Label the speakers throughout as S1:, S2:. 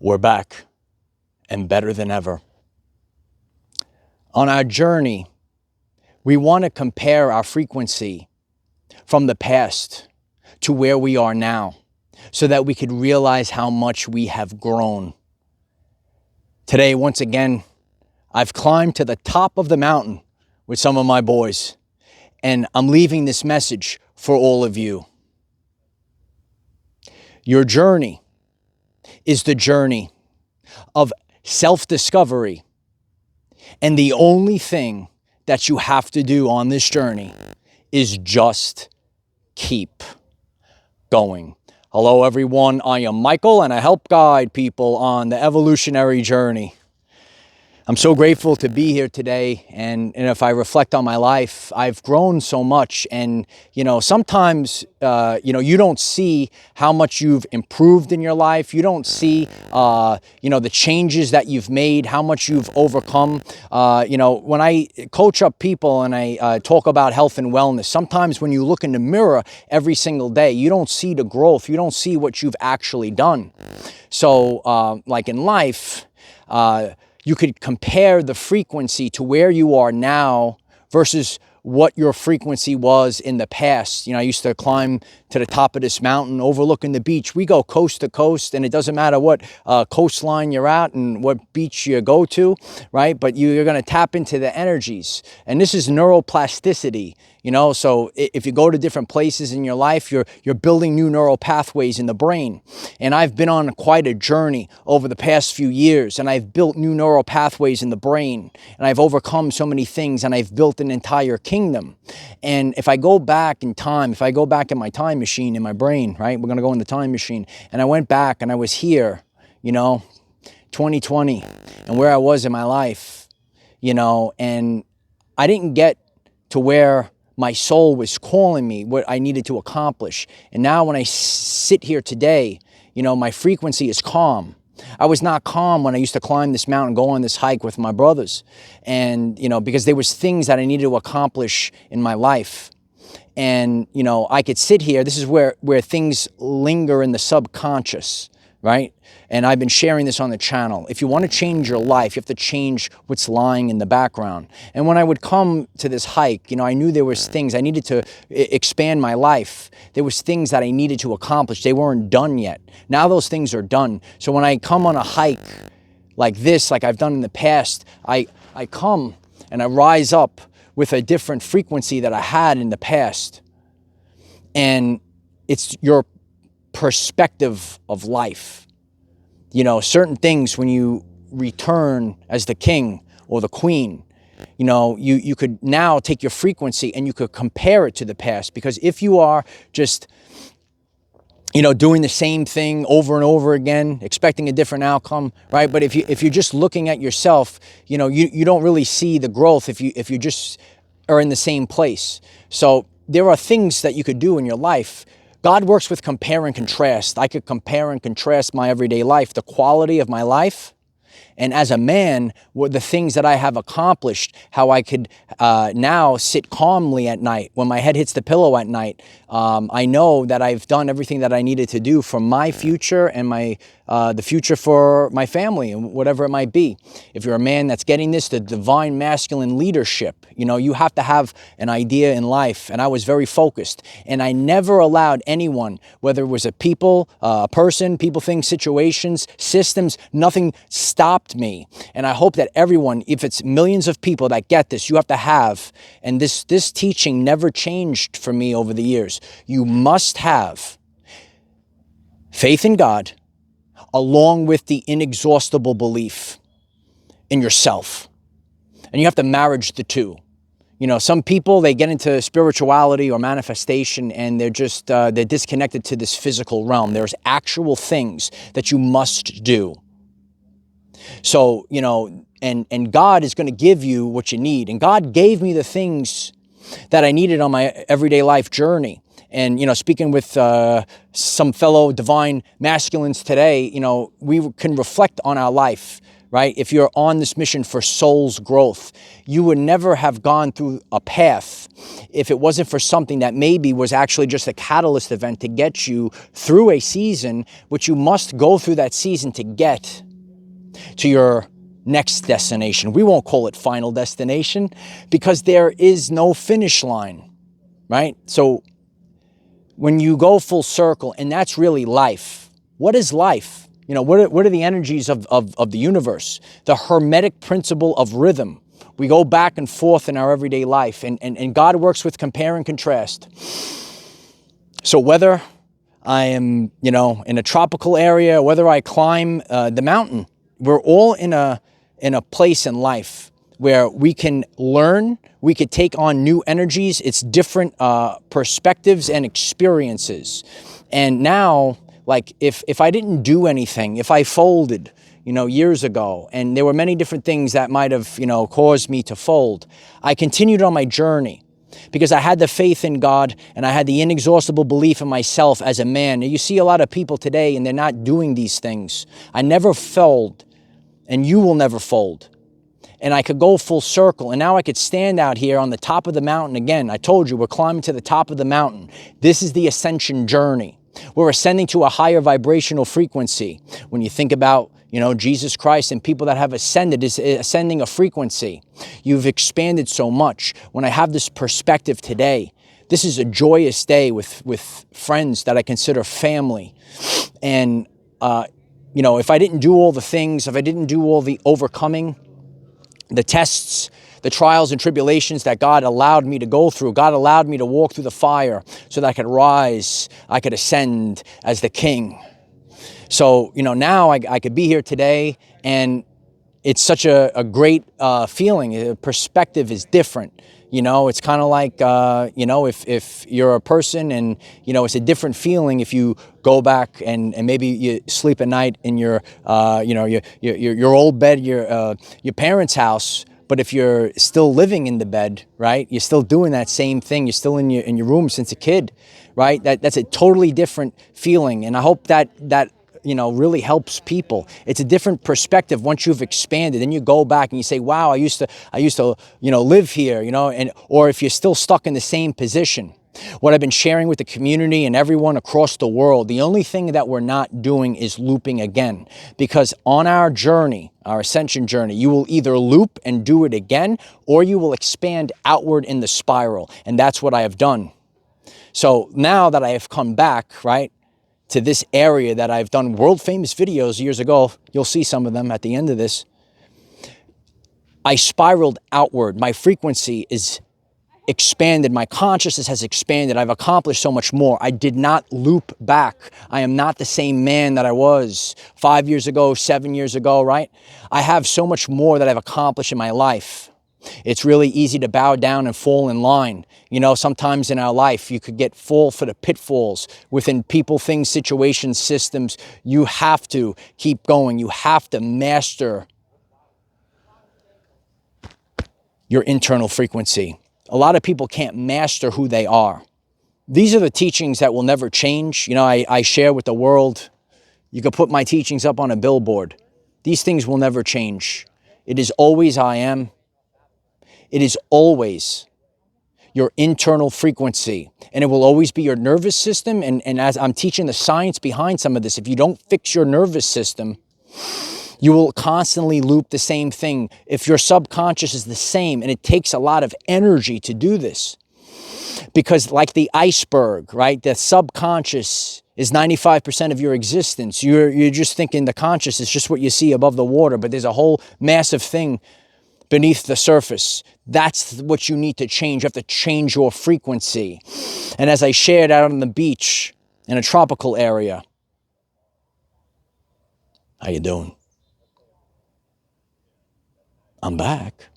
S1: We're back and better than ever. On our journey, we want to compare our frequency from the past to where we are now so that we could realize how much we have grown. Today, once again, I've climbed to the top of the mountain with some of my boys, and I'm leaving this message for all of you. Your journey is the journey of self-discovery. And the only thing that you have to do on this journey is just keep going. Hello, everyone. I am Michael, and I help guide people on the evolutionary journey. I'm so grateful to be here today, and if I reflect on my life, I've grown so much, and sometimes you don't see how much you've improved in your life. You don't see the changes that you've made, how much you've overcome. When I coach up people and I talk about health and wellness, sometimes when you look in the mirror every single day, you don't see the growth. You don't see what you've actually done. So like in life, you could compare the frequency to where you are now versus what your frequency was in the past. I used to climb to the top of this mountain overlooking the beach. We go coast to coast, and it doesn't matter what coastline you're at and what beach you go to, right? But you're going to tap into the energies. And this is neuroplasticity. So if you go to different places in your life, you're building new neural pathways in the brain. And I've been on quite a journey over the past few years, and I've built new neural pathways in the brain, and I've overcome so many things, and I've built an entire kingdom. And if I go back in time, if I go back in my time machine in my brain, right? We're going to go in the time machine. And I went back and I was here, 2020, and where I was in my life, and I didn't get to where my soul was calling me, what I needed to accomplish. And now when I sit here today, my frequency is calm. I was not calm when I used to climb this mountain, go on this hike with my brothers. And, because there was things that I needed to accomplish in my life. And, I could sit here. This is where things linger in the subconscious, right? And I've been sharing this on the channel. If you want to change your life, you have to change what's lying in the background. And when I would come to this hike, I knew there was things I needed to expand my life. There was things that I needed to accomplish. They weren't done yet. Now those things are done. So when I come on a hike like this, like I've done in the past, I come and I rise up with a different frequency that I had in the past. And it's your perspective of life. Certain things, when you return as the king or the queen, you could now take your frequency and you could compare it to the past. Because if you are just, doing the same thing over and over again, expecting a different outcome, right? But if you're just looking at yourself, you don't really see the growth if you just are in the same place. So there are things that you could do in your life. God works with compare and contrast. I could compare and contrast my everyday life, the quality of my life, and as a man, what the things that I have accomplished, how I could now sit calmly at night. When my head hits the pillow at night, I know that I've done everything that I needed to do for my future and the future for my family and whatever it might be. If you're a man that's getting this, the divine masculine leadership, you have to have an idea in life. And I was very focused. And I never allowed anyone, whether it was a people, a person, people, things, situations, systems, nothing stopped me. And I hope that everyone, if it's millions of people that get this, you have to have, and this teaching never changed for me over the years. You must have faith in God along with the inexhaustible belief in yourself. And you have to marriage the two. Some people, they get into spirituality or manifestation and they're just, they're disconnected to this physical realm. There's actual things that you must do. So, and God is going to give you what you need. And God gave me the things that I needed on my everyday life journey. And, speaking with some fellow divine masculines today, we can reflect on our life right? If you're on this mission for soul's growth, you would never have gone through a path if it wasn't for something that maybe was actually just a catalyst event to get you through a season, which you must go through that season to get to your next destination. We won't call it final destination because there is no finish line, right? So when you go full circle, and that's really life. What is life? You know, what are the energies of the universe? The hermetic principle of rhythm. We go back and forth in our everyday life, and God works with compare and contrast. So whether I am, you know, in a tropical area, whether I climb the mountain, we're all in a place in life where we can learn, we could take on new energies. It's different perspectives and experiences. And now, like if I didn't do anything, if I folded, you know, years ago, and there were many different things that might have, you know, caused me to fold, I continued on my journey because I had the faith in God and I had the inexhaustible belief in myself as a man. You see a lot of people today and they're not doing these things. I never fold, and you will never fold. And I could go full circle, and now I could stand out here on the top of the mountain again. I told you, we're climbing to the top of the mountain. This is the ascension journey. We're ascending to a higher vibrational frequency. When you think about, you know, Jesus Christ and people that have ascended, is ascending a frequency. You've expanded so much. When I have this perspective today, this is a joyous day with friends that I consider family. And, you know, if I didn't do all the things, if I didn't do all the overcoming, the tests, the trials and tribulations that God allowed me to go through, God allowed me to walk through the fire so that I could rise, I could ascend as the king. So, you know, now I could be here today, and it's such a great feeling. The perspective is different. You know, it's kind of like, you know, if you're a person and, you know, it's a different feeling if you go back and maybe you sleep at night in your, you know, your old bed, your parents' house. But if you're still living in the bed, right, you're still doing that same thing. You're still in your room since a kid, right? That's a totally different feeling. And I hope that you know, really helps people. It's a different perspective once you've expanded. Then you go back and you say, wow, I used to, you know, live here, you know, and, or if you're still stuck in the same position. What I've been sharing with the community and everyone across the world, the only thing that we're not doing is looping again. Because on our journey, our ascension journey, you will either loop and do it again, or you will expand outward in the spiral. And that's what I have done. So now that I have come back, right, to this area that I've done world famous videos years ago, you'll see some of them at the end of this, I spiraled outward. My frequency is expanded. My consciousness has expanded. I've accomplished so much more. I did not loop back. I am not the same man that I was 5 years ago, 7 years ago, right? I have so much more that I've accomplished in my life. It's really easy to bow down and fall in line. You know, sometimes in our life, you could fall for the pitfalls within people, things, situations, systems. You have to keep going. You have to master your internal frequency. A lot of people can't master who they are. These are the teachings that will never change. You know, I share with the world. You could put my teachings up on a billboard. These things will never change. It is always I am. It is always your internal frequency, and it will always be your nervous system. And as I'm teaching the science behind some of this, if you don't fix your nervous system, you will constantly loop the same thing. If your subconscious is the same, and it takes a lot of energy to do this, because like the iceberg, right, the subconscious is 95% of your existence. You're just thinking the conscious is just what you see above the water, but there's a whole massive thing beneath the surface. That's what you need to change. You have to change your frequency. And as I shared out on the beach in a tropical area, how you doing? I'm back.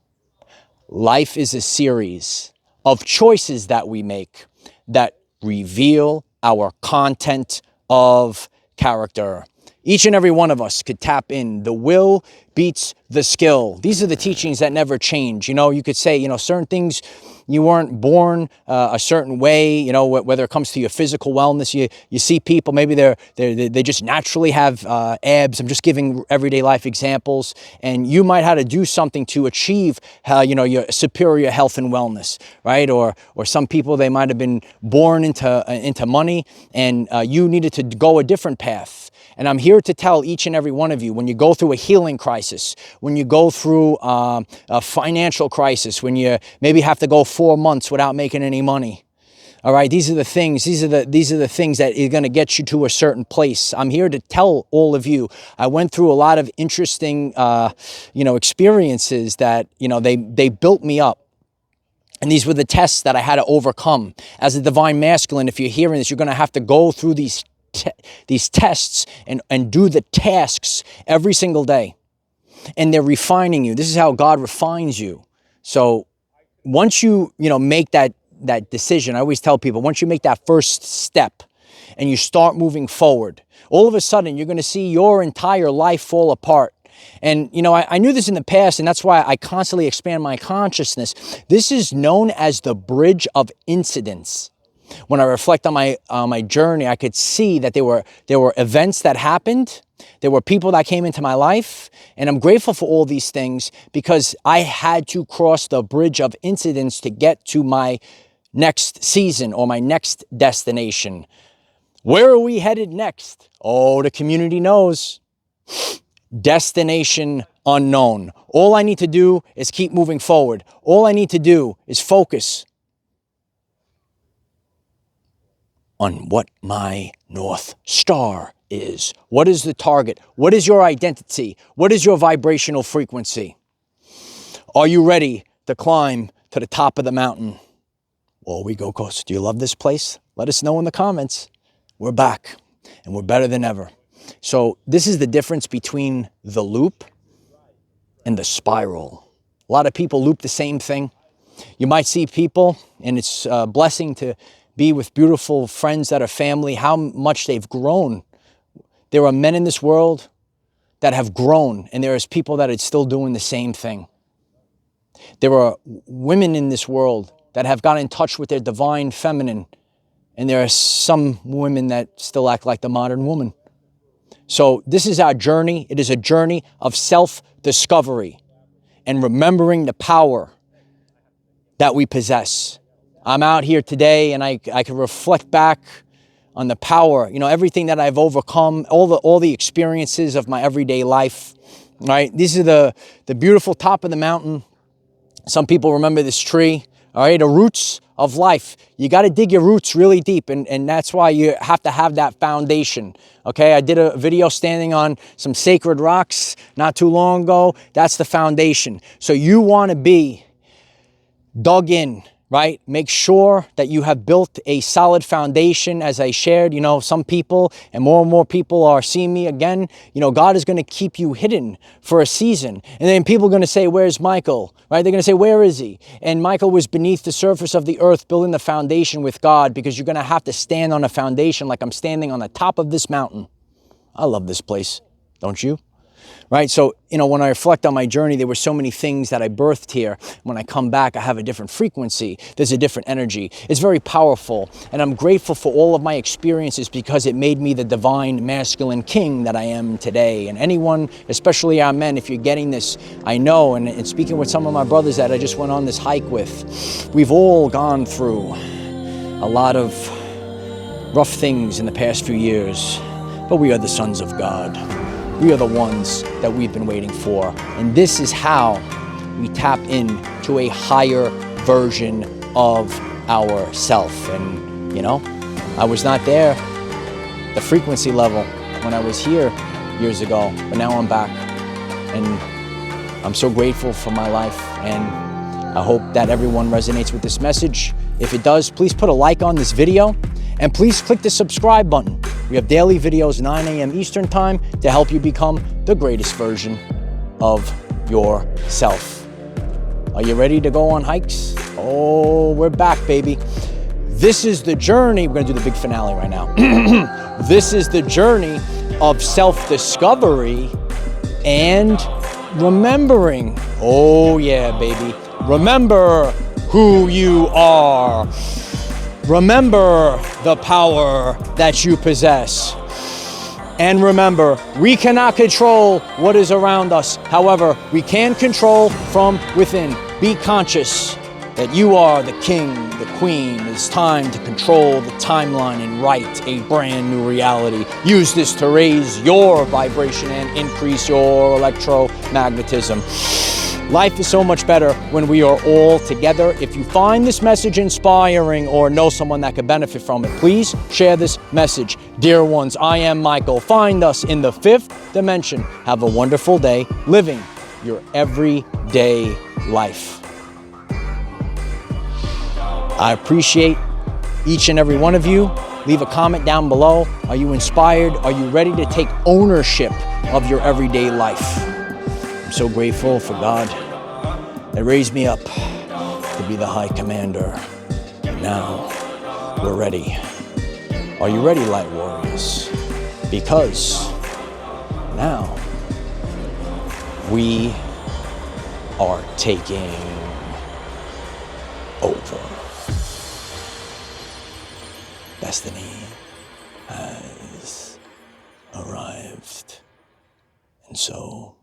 S1: Life is a series of choices that we make that reveal our content of character. Each and every one of us could tap in. The will beats the skill. These are the teachings that never change. You know, you could say, you know, certain things you weren't born a certain way, you know, whether it comes to your physical wellness. You see people, maybe they just naturally have abs. I'm just giving everyday life examples. And you might have to do something to achieve, you know, your superior health and wellness, right? Or some people, they might have been born into money, and you needed to go a different path. And I'm here to tell each and every one of you, when you go through a healing crisis, when you go through a financial crisis, when you maybe have to go 4 months without making any money, all right, these are the things that are going to get you to a certain place. I'm here to tell all of you, I went through a lot of interesting, you know, experiences that, you know, they built me up. And these were the tests that I had to overcome. As a divine masculine, if you're hearing this, you're going to have to go through these tests and do the tasks every single day. And they're refining you. This is how God refines you. So once you know, make that decision, I always tell people, once you make that first step and you start moving forward, all of a sudden you're going to see your entire life fall apart. And, you know, I knew this in the past, and that's why I constantly expand my consciousness. This is known as the bridge of incidents. When I reflect on my journey, I could see that there were events that happened. There were people that came into my life, and I'm grateful for all these things because I had to cross the bridge of incidents to get to my next season or my next destination. Where are we headed next? Oh, the community knows. Destination unknown. All I need to do is keep moving forward. All I need to do is focus on what my North Star is. What is the target? What is your identity? What is your vibrational frequency? Are you ready to climb to the top of the mountain? Well, we go coast. Do you love this place? Let us know in the comments. We're back and we're better than ever. So this is the difference between the loop and the spiral. A lot of people loop the same thing. You might see people, and it's a blessing to be with beautiful friends that are family, how much they've grown. There are men in this world that have grown, and there is people that are still doing the same thing. There are women in this world that have got in touch with their divine feminine, and there are some women that still act like the modern woman. So this is our journey. It is a journey of self-discovery and remembering the power that we possess. I'm out here today and I can reflect back on the power, you know, everything that I've overcome, all the experiences of my everyday life, right? These are the beautiful top of the mountain. Some people remember this tree, all right? The roots of life. You got to dig your roots really deep, and that's why you have to have that foundation, okay? I did a video standing on some sacred rocks not too long ago. That's the foundation. So you want to be dug in, right? Make sure that you have built a solid foundation. As I shared, you know, some people and more people are seeing me again. You know, God is going to keep you hidden for a season. And then people are going to say, where's Michael? Right? They're going to say, where is he? And Michael was beneath the surface of the earth, building the foundation with God, because you're going to have to stand on a foundation like I'm standing on the top of this mountain. I love this place. Don't you? Right? So, you know, when I reflect on my journey, there were so many things that I birthed here. When I come back, I have a different frequency. There's a different energy. It's very powerful. And I'm grateful for all of my experiences because it made me the divine masculine king that I am today. And anyone, especially our men, if you're getting this, I know, and speaking with some of my brothers that I just went on this hike with, we've all gone through a lot of rough things in the past few years, but we are the sons of God. We are the ones that we've been waiting for. And this is how we tap into a higher version of ourself. And, you know, I was not there, the frequency level, when I was here years ago, but now I'm back. And I'm so grateful for my life. And I hope that everyone resonates with this message. If it does, please put a like on this video. And please click the subscribe button. We have daily videos, 9 a.m. Eastern time, to help you become the greatest version of yourself. Are you ready to go on hikes? Oh, we're back, baby. This is the journey. We're going to do the big finale right now. This is the journey of self-discovery and remembering. Oh yeah, baby. Remember who you are. Remember the power that you possess. And remember, we cannot control what is around us. However, we can control from within. Be conscious that you are the king, the queen. It's time to control the timeline and write a brand new reality. Use this to raise your vibration and increase your electromagnetism. Life is so much better when we are all together. If you find this message inspiring or know someone that could benefit from it, please share this message. Dear ones, I am Michael. Find us in the 5th dimension. Have a wonderful day living your everyday life. I appreciate each and every one of you. Leave a comment down below. Are you inspired? Are you ready to take ownership of your everyday life? I'm so grateful for God that raised me up to be the High Commander. Now we're ready. Are you ready, Light Warriors? Because now we are taking over. Destiny has arrived, and so